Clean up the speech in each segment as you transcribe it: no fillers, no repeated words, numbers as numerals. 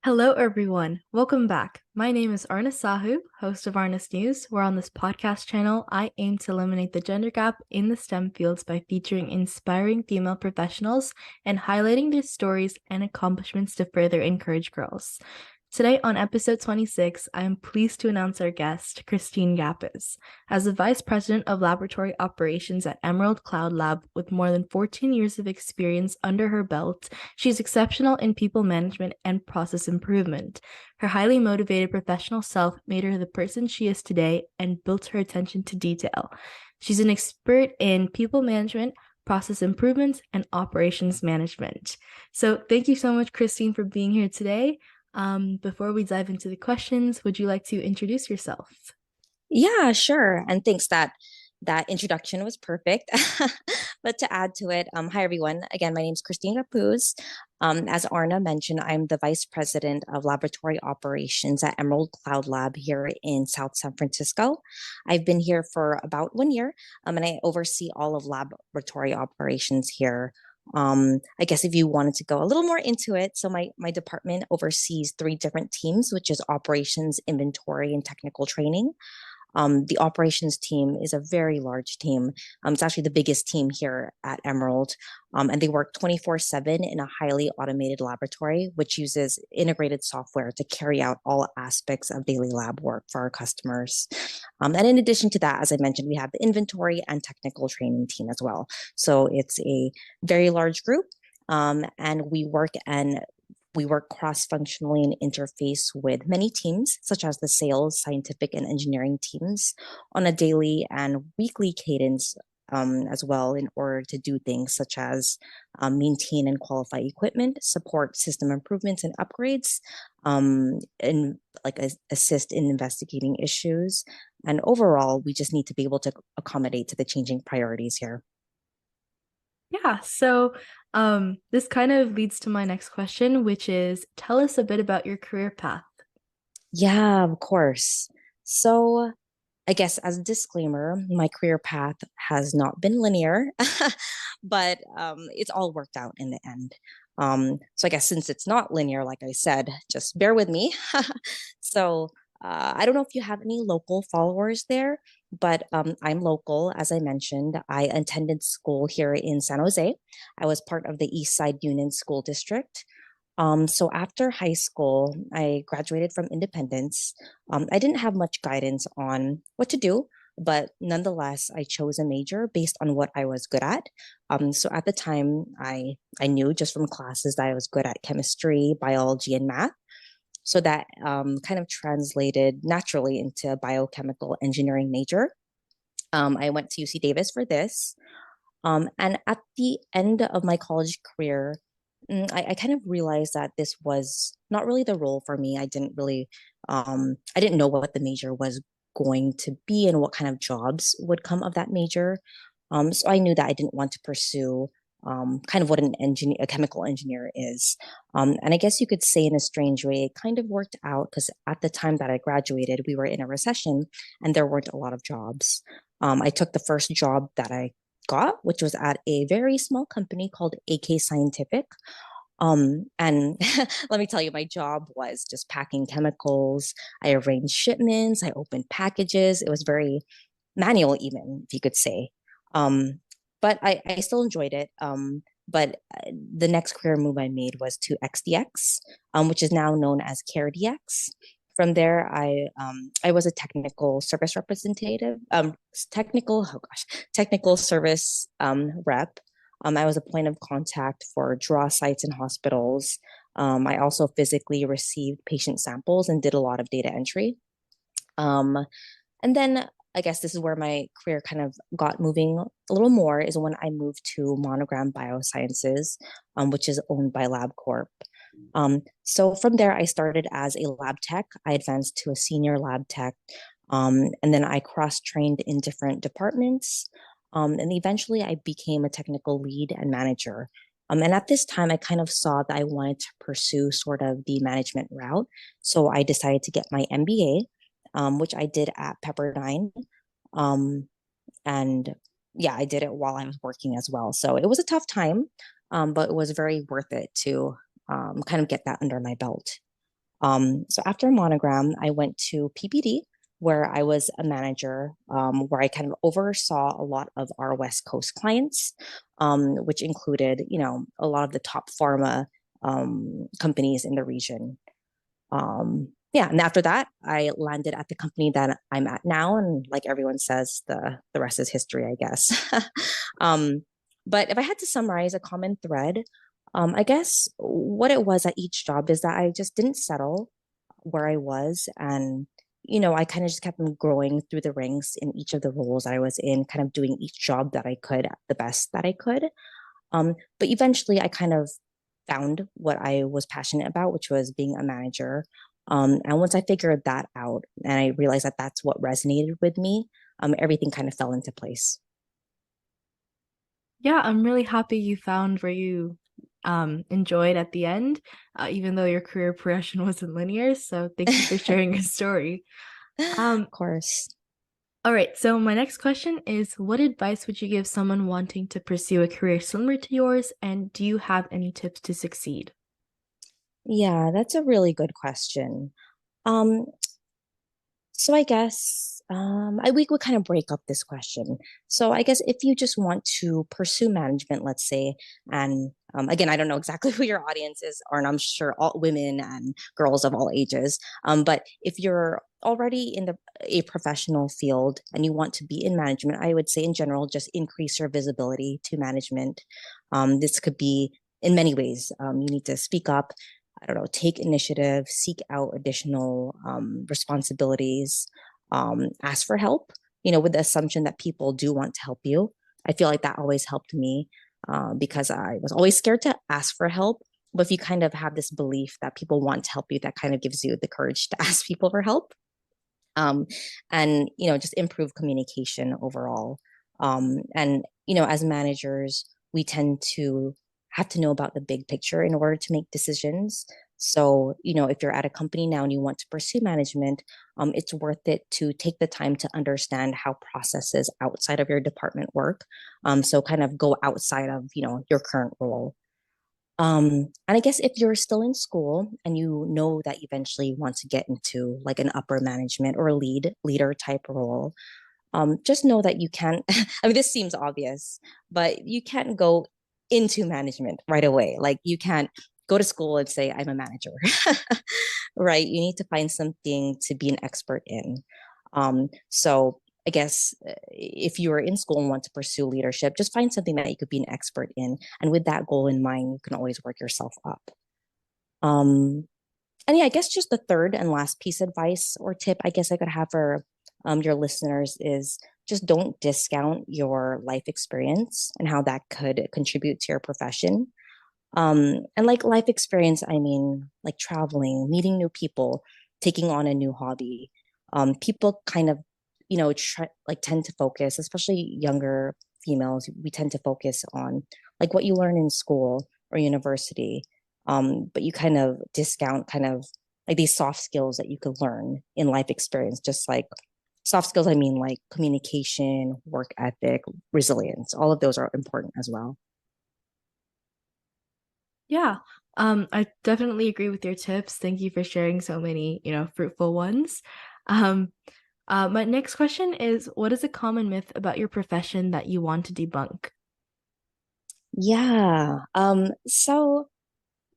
Hello, everyone. Welcome back. My name is Arna Sahu, host of Arna's News, where on this podcast channel, I aim to eliminate the gender gap in the STEM fields by featuring inspiring female professionals and highlighting their stories and accomplishments to further encourage girls. Today, on episode 26, I am pleased to announce our guest, Christine Gapuz. As the Vice President of Laboratory Operations at Emerald Cloud Lab with more than 14 years of experience under her belt, she's exceptional in people management and process improvement. Her highly motivated professional self made her the person she is today and built her attention to detail. She's an expert in people management, process improvements, and operations management. So, thank you so much, Christine, for being here today. Before we dive into the questions, would you like to introduce yourself? Yeah, sure. And thanks that introduction was perfect. But to add to it, hi everyone. Again, my name is Christine Gapuz. As Arna mentioned, I'm the Vice President of Laboratory Operations at Emerald Cloud Lab here in South San Francisco. I've been here for about 1 year, and I oversee all of laboratory operations here. I guess if you wanted to go a little more into it, so my department oversees three different teams, which is operations, inventory, and technical training. The operations team is a very large team. It's actually the biggest team here at Emerald. And they work 24/7 in a highly automated laboratory, which uses integrated software to carry out all aspects of daily lab work for our customers. And in addition to that, as I mentioned, we have the inventory and technical training team as well. So it's a very large group. And we work cross-functionally and interface with many teams, such as the sales, scientific, and engineering teams, on a daily and weekly cadence as well, in order to do things such as maintain and qualify equipment, support system improvements and upgrades, and assist in investigating issues. And overall, we just need to be able to accommodate to the changing priorities here. Yeah, so this kind of leads to my next question, which is tell us a bit about your career path. Yeah, of course. So I guess as a disclaimer, my career path has not been linear, but it's all worked out in the end. So I guess since it's not linear, like I said, just bear with me. So I don't know if you have any local followers there, but I'm local. As I mentioned, I attended school here in San Jose. I was part of the East Side Union School District. So after high school, I graduated from Independence. I didn't have much guidance on what to do, but nonetheless, I chose a major based on what I was good at. So at the time, I knew just from classes that I was good at chemistry, biology, and math. So that kind of translated naturally into a biochemical engineering major. I went to UC Davis for this. And at the end of my college career, I kind of realized that this was not really the role for me. I didn't know what the major was going to be and what kind of jobs would come of that major. So I knew that I didn't want to pursue kind of what a chemical engineer is. And I guess you could say in a strange way, it kind of worked out because at the time that I graduated, we were in a recession and there weren't a lot of jobs. I took the first job that I got, which was at a very small company called AK Scientific. And let me tell you, my job was just packing chemicals. I arranged shipments, I opened packages. It was very manual, even if you could say. Um, but I still enjoyed it. But the next career move I made was to XDX, which is now known as CareDX. From there, I was a technical service representative, technical service rep. I was a point of contact for draw sites and hospitals. I also physically received patient samples and did a lot of data entry. Um, and then I guess this is where my career kind of got moving a little more is when I moved to Monogram Biosciences, which is owned by LabCorp. So from there, I started as a lab tech. I advanced to a senior lab tech, and then I cross-trained in different departments. And eventually, I became a technical lead and manager. And at this time, I kind of saw that I wanted to pursue sort of the management route. So I decided to get my MBA, which I did at Pepperdine. Um, and yeah, I did it while I was working as well. So it was a tough time, but it was very worth it to kind of get that under my belt. So after Monogram, I went to PPD, where I was a manager, where I kind of oversaw a lot of our West Coast clients, which included, a lot of the top pharma companies in the region. Yeah, and after that, I landed at the company that I'm at now, and like everyone says, the rest is history, I guess. um, but if I had to summarize a common thread, I guess what it was at each job is that I just didn't settle where I was, and I kind of just kept growing through the ranks in each of the roles I was in, kind of doing each job that I could the best that I could. But eventually, I kind of found what I was passionate about, which was being a manager. And once I figured that out and I realized that that's what resonated with me, everything kind of fell into place. Yeah, I'm really happy you found where you enjoyed at the end, even though your career progression wasn't linear. So thank you for sharing your story. Um, Of course. all right, so my next question is, what advice would you give someone wanting to pursue a career similar to yours, and do you have any tips to succeed? Yeah, that's a really good question. Um, So I guess we would kind of break up this question. So I guess if you just want to pursue management, let's say, and again, I don't know exactly who your audience is, or and I'm sure all women and girls of all ages. But if you're already in a professional field and you want to be in management, I would say in general, just increase your visibility to management. This could be in many ways. You need to speak up. I don't know, take initiative, seek out additional responsibilities, ask for help, with the assumption that people do want to help you. I feel like that always helped me because I was always scared to ask for help. But if you kind of have this belief that people want to help you, that kind of gives you the courage to ask people for help. um, and just improve communication overall. And as managers, we tend to have to know about the big picture in order to make decisions. So if you're at a company now and you want to pursue management, it's worth it to take the time to understand how processes outside of your department work. So kind of go outside of your current role. And I guess if you're still in school and you know that you eventually want to get into like an upper management or a leader type role, just know that you can't. I mean, this seems obvious, but you can't go into management right away. Like you can't go to school and say I'm a manager, right? You need to find something to be an expert in. So I guess if you are in school and want to pursue leadership, just find something that you could be an expert in. And with that goal in mind, you can always work yourself up. Um, and yeah, I guess just the third and last piece of advice or tip I guess I could have for your listeners is just don't discount your life experience and how that could contribute to your profession. And like life experience, I mean, like traveling, meeting new people, taking on a new hobby. People kind of, like tend to focus, especially younger females, we tend to focus on like what you learn in school or university. But you kind of discount kind of like these soft skills that you could learn in life experience, just like soft skills, I mean, like communication, work ethic, resilience, all of those are important as well. Yeah, I definitely agree with your tips. Thank you for sharing so many, fruitful ones. Um, my next question is, what is a common myth about your profession that you want to debunk? Yeah. So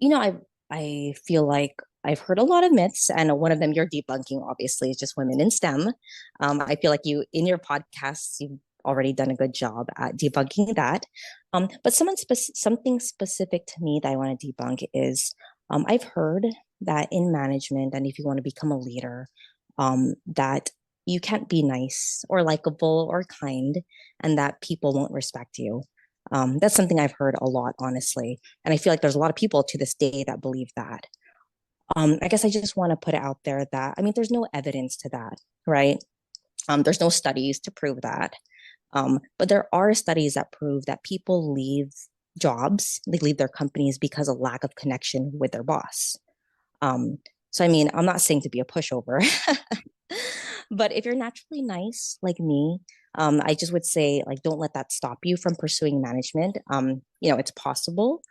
I feel like I've heard a lot of myths, and one of them you're debunking, obviously, is just women in STEM. I feel like you, in your podcasts, you've already done a good job at debunking that. But something specific to me that I want to debunk is I've heard that in management, and if you want to become a leader, that you can't be nice or likable or kind, and that people won't respect you. That's something I've heard a lot, honestly. And I feel like there's a lot of people to this day that believe that. I guess I just want to put it out there that, I mean, there's no evidence to that, right? There's no studies to prove that. But there are studies that prove that people leave jobs, they leave their companies because of lack of connection with their boss. Um, so, I mean, I'm not saying to be a pushover, but if you're naturally nice like me, I just would say, like, don't let that stop you from pursuing management. It's possible.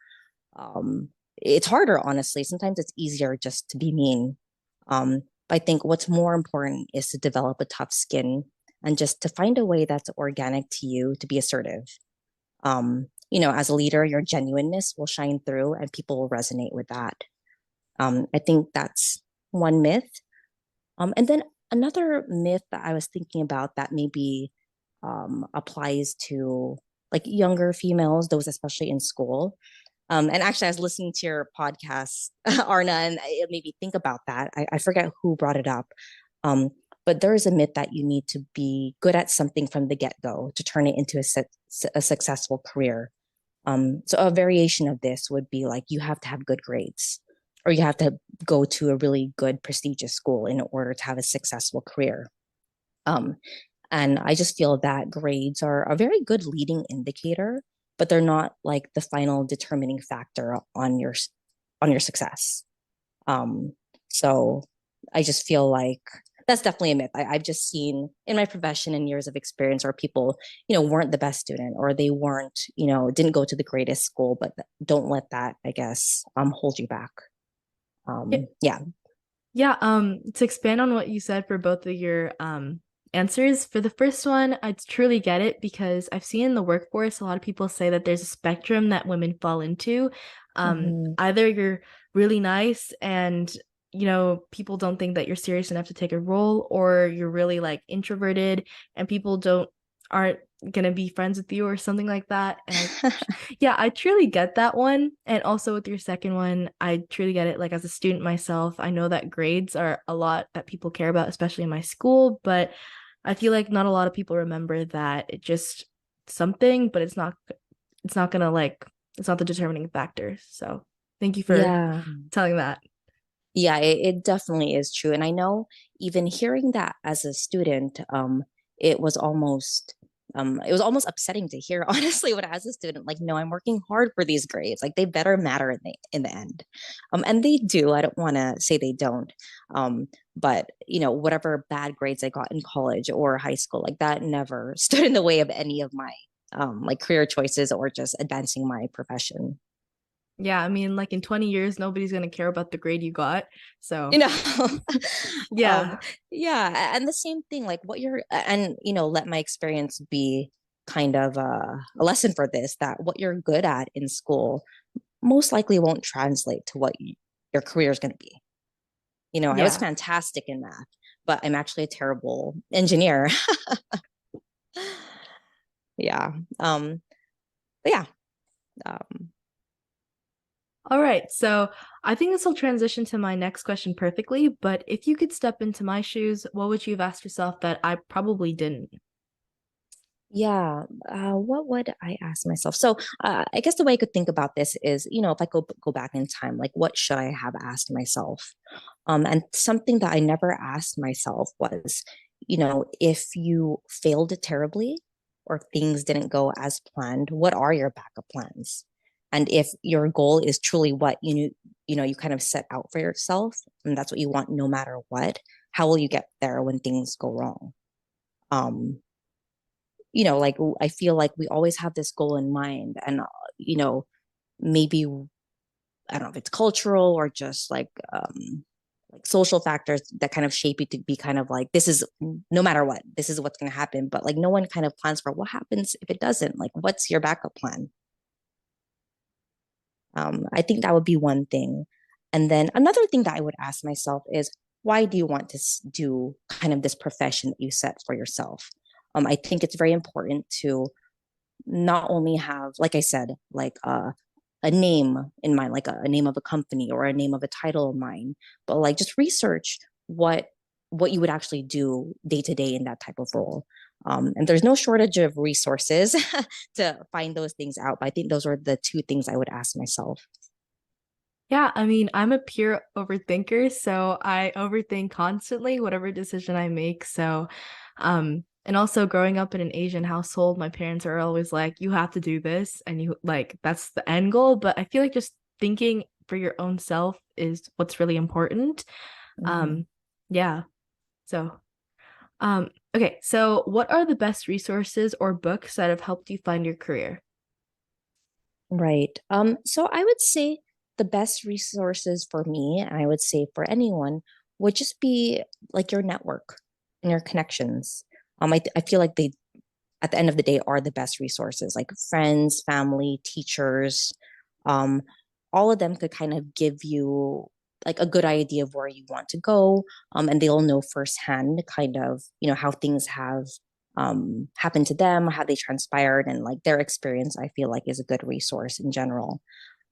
it's harder, honestly. Sometimes it's easier just to be mean. But I think what's more important is to develop a tough skin and just to find a way that's organic to you to be assertive. As a leader, your genuineness will shine through and people will resonate with that. I think that's one myth. And then another myth that I was thinking about that maybe applies to like younger females, those especially in school. And actually, I was listening to your podcast, Arna, and it made me think about that. I forget who brought it up. Um, but there is a myth that you need to be good at something from the get go to turn it into a successful career. So a variation of this would be like you have to have good grades, or you have to go to a really good prestigious school in order to have a successful career. Um, and I just feel that grades are a very good leading indicator, but they're not like the final determining factor on your success. Um, so I just feel like that's definitely a myth. I've just seen in my profession and years of experience where people, weren't the best student or they weren't, didn't go to the greatest school, but don't let that, I guess, hold you back. Yeah. Yeah, to expand on what you said for both of your answers, for the first one, I truly get it because I've seen in the workforce a lot of people say that there's a spectrum that women fall into. Mm-hmm. Either you're really nice and people don't think that you're serious enough to take a role, or you're really like introverted and people don't aren't gonna be friends with you or something like that. And yeah, I truly get that one. And also with your second one, I truly get it. Like as a student myself, I know that grades are a lot that people care about, especially in my school, but I feel like not a lot of people remember that it just something, but it's not gonna like it's not the determining factor. So thank you for Yeah. telling that. Yeah, it definitely is true. And I know even hearing that as a student, it was almost it was almost upsetting to hear, honestly, when as a student, like, no, I'm working hard for these grades. Like they better matter in the end. And they do. I don't want to say they don't. But whatever bad grades I got in college or high school, like that never stood in the way of any of my like career choices or just advancing my profession. Yeah, I mean, like in 20 years, nobody's gonna care about the grade you got. you So know yeah. yeah, and the same thing, like what you're and let my experience be kind of a lesson for this, that what you're good at in school most likely won't translate to what your career is going to be. I was Yeah. fantastic in math, but I'm actually a terrible engineer. Yeah. But yeah. um All right. So I think this will transition to my next question perfectly. But if you could step into my shoes, what would you have asked yourself that I probably didn't? Yeah. What would I ask myself? So, I guess the way I could think about this is, if I go back in time, like what should I have asked myself? And something that I never asked myself was, if you failed terribly or things didn't go as planned, what are your backup plans? And if your goal is truly what you kind of set out for yourself, and that's what you want no matter what, how will you get there when things go wrong? Um, like I feel like we always have this goal in mind, and maybe I don't know if it's cultural or just like social factors that kind of shape you to be kind of like, this is no matter what, this is what's going to happen. But like no one kind of plans for what happens if it doesn't. Like, what's your backup plan? I think that would be one thing. And then another thing that I would ask myself is, why do you want to do kind of this profession that you set for yourself? I think it's very important to not only have, like I said, like a name in mind, like a name of a company or a name of a title in mind, but like just research what you would actually do day to day in that type of role. And there's no shortage of resources to find those things out. But I think those are the two things I would ask myself. Yeah, I mean, I'm a pure overthinker, so I overthink constantly whatever decision I make. So, and also growing up in an Asian household, my parents are always like, you have to do this, and you like that's the end goal. But I feel like just thinking for your own self is what's really important. Mm-hmm. Um, yeah. So, okay, so what are the best resources or books that have helped you find your career? Right. So I would say the best resources for me, and I would say for anyone, would just be like your network and your connections. I feel like they, at the end of the day, are the best resources, like friends, family, teachers. Um, all of them could kind of give you like a good idea of where you want to go, and they'll know firsthand kind of, how things have happened to them, how they transpired, and like their experience, I feel like is a good resource in general.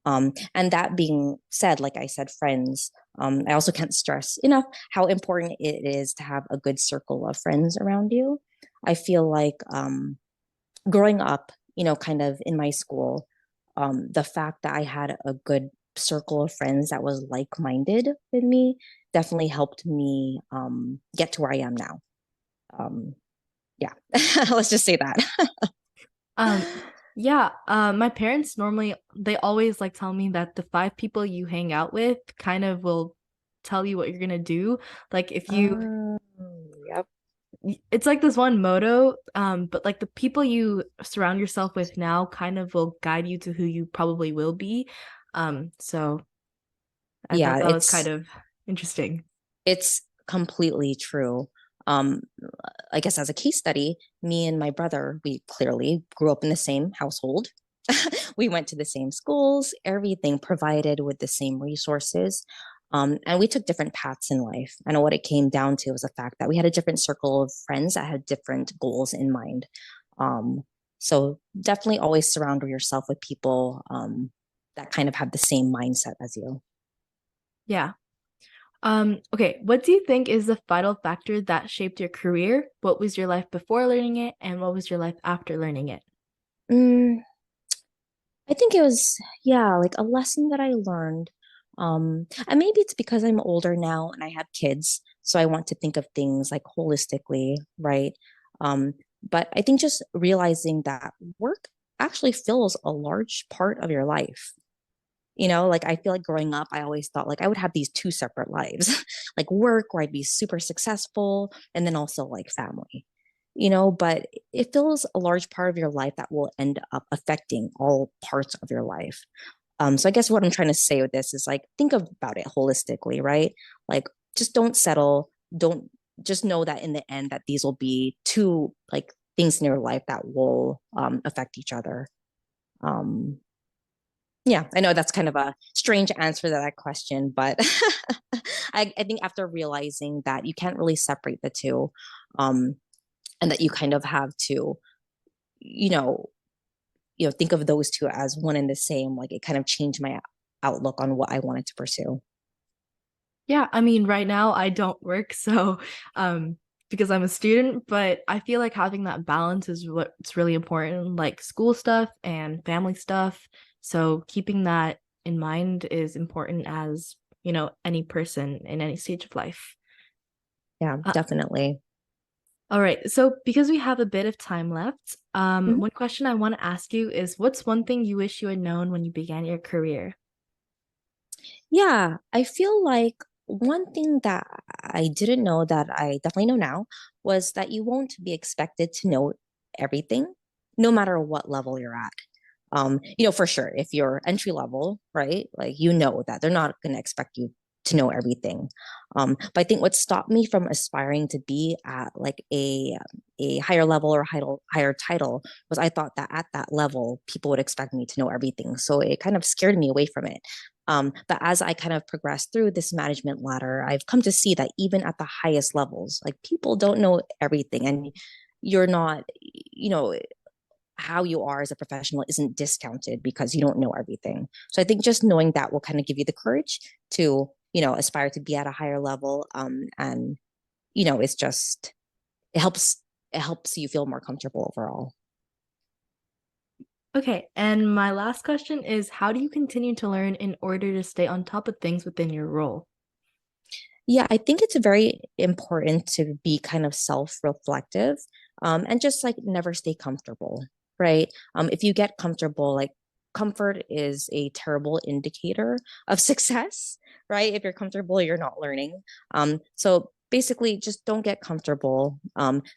And that being said, like I said, friends, I also can't stress enough how important it is to have a good circle of friends around you. I feel like growing up, kind of in my school, the fact that I had a good circle of friends that was like minded with me definitely helped me get to where I am now. Um, yeah, let's just say that. Um, yeah, my parents normally they always like tell me that the five people you hang out with kind of will tell you what you're gonna do. Like if you Um, yep. it's like this one motto, but like the people you surround yourself with now kind of will guide you to who you probably will be. So I thought Yeah, that was kind it's of interesting. it's completely true. Um, I guess as a case study, me and my brother, we clearly grew up in the same household. We went to the same schools, everything provided with the same resources. And we took different paths in life. And what it came down to was the fact that we had a different circle of friends that had different goals in mind. Um, so definitely always surround yourself with people that kind of have the same mindset as you. Yeah. Okay, what do you think is the vital factor that shaped your career? What was your life before learning it, and what was your life after learning it? Mm, I think it was, yeah, like a lesson that I learned. And maybe it's because I'm older now and I have kids, so I want to think of things like holistically, right? Um, but I think just realizing that work actually fills a large part of your life. Like I feel like growing up, I always thought like I would have these two separate lives, like work where I'd be super successful and then also like family, but it fills a large part of your life that will end up affecting all parts of your life. So I guess what I'm trying to say with this is like, think about it holistically, right? Like, just don't settle. Don't just know that in the end that these will be two like things in your life that will affect each other. Um, yeah, I know that's kind of a strange answer to that question, but I think after realizing that you can't really separate the two, um, and that you kind of have to, you know, think of those two as one and the same, like it kind of changed my outlook on what I wanted to pursue. Yeah, I mean, right now I don't work, so because I'm a student, but I feel like having that balance is what's really important, like school stuff and family stuff. So keeping that in mind is important as, any person in any stage of life. Yeah, Uh, definitely. all right, so because we have a bit of time left, Mhm. one question I want to ask you is what's one thing you wish you had known when you began your career? Yeah, I feel like one thing that I didn't know that I definitely know now was that you won't be expected to know everything, no matter what level you're at. For sure, if you're entry level, right, like that they're not going to expect you to know everything. But I think what stopped me from aspiring to be at like a higher level or higher title was I thought that at that level people would expect me to know everything. So it kind of scared me away from it. But as I kind of progressed through this management ladder, I've come to see that even at the highest levels, like people don't know everything, and you're not, how you are as a professional isn't discounted because you don't know everything. So I think just knowing that will kind of give you the courage to, aspire to be at a higher level. And it's just it helps it helps you feel more comfortable overall. Okay, and my last question is how do you continue to learn in order to stay on top of things within your role? Yeah, I think it's very important to be kind of self-reflective, and just like never stay comfortable, right? If you get comfortable, like comfort is a terrible indicator of success, right? If you're comfortable, you're not learning. So basically just don't get comfortable.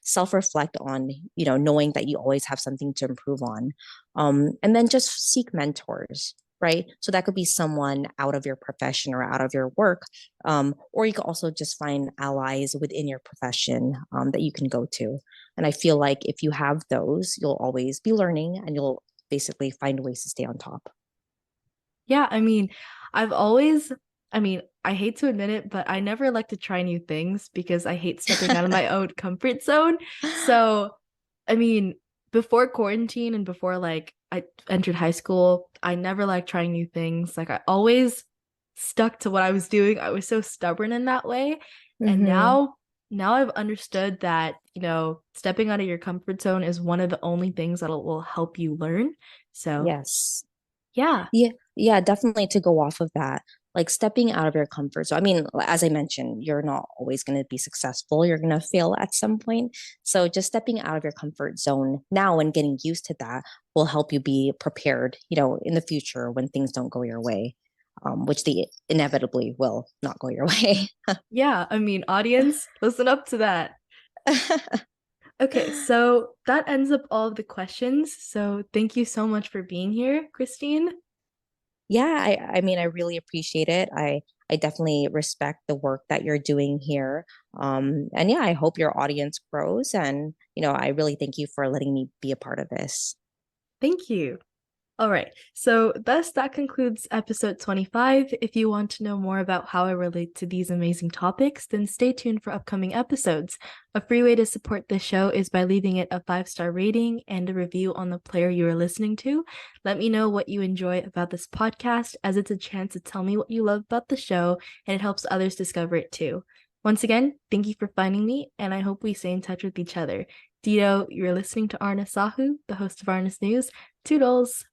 Self-reflect on, knowing that you always have something to improve on. And then just seek mentors. right? So that could be someone out of your profession or out of your work. Or you could also just find allies within your profession that you can go to. And I feel like if you have those, you'll always be learning and you'll basically find ways to stay on top. Yeah, I mean, I've always, I mean, I hate to admit it, but I never like to try new things because I hate stepping out of my own comfort zone. So, I mean, before quarantine and before like I entered high school, I never liked trying new things. Like I always stuck to what I was doing. I was so stubborn in that way. And Mm-hmm. now I've understood that, stepping out of your comfort zone is one of the only things that will help you learn. So, Yes. yeah. Yeah, yeah, definitely to go off of that, like stepping out of your comfort zone. I mean, as I mentioned, you're not always going to be successful. You're going to fail at some point. So just stepping out of your comfort zone now and getting used to that will help you be prepared, in the future when things don't go your way, which they inevitably will not go your way. Yeah, I mean, audience, listen up to that. Okay, so that ends up all of the questions. So thank you so much for being here, Christine. Yeah, I mean, I really appreciate it. I definitely respect the work that you're doing here. And yeah, I hope your audience grows. And, I really thank you for letting me be a part of this. Thank you. All right. So, thus, that concludes episode 25. If you want to know more about how I relate to these amazing topics, then stay tuned for upcoming episodes. A free way to support this show is by leaving it a 5-star rating and a review on the player you are listening to. Let me know what you enjoy about this podcast, as it's a chance to tell me what you love about the show, and it helps others discover it too. Once again, thank you for finding me, and I hope we stay in touch with each other. Dito, you're listening to Arna Sahu, the host of Arna's News. Toodles!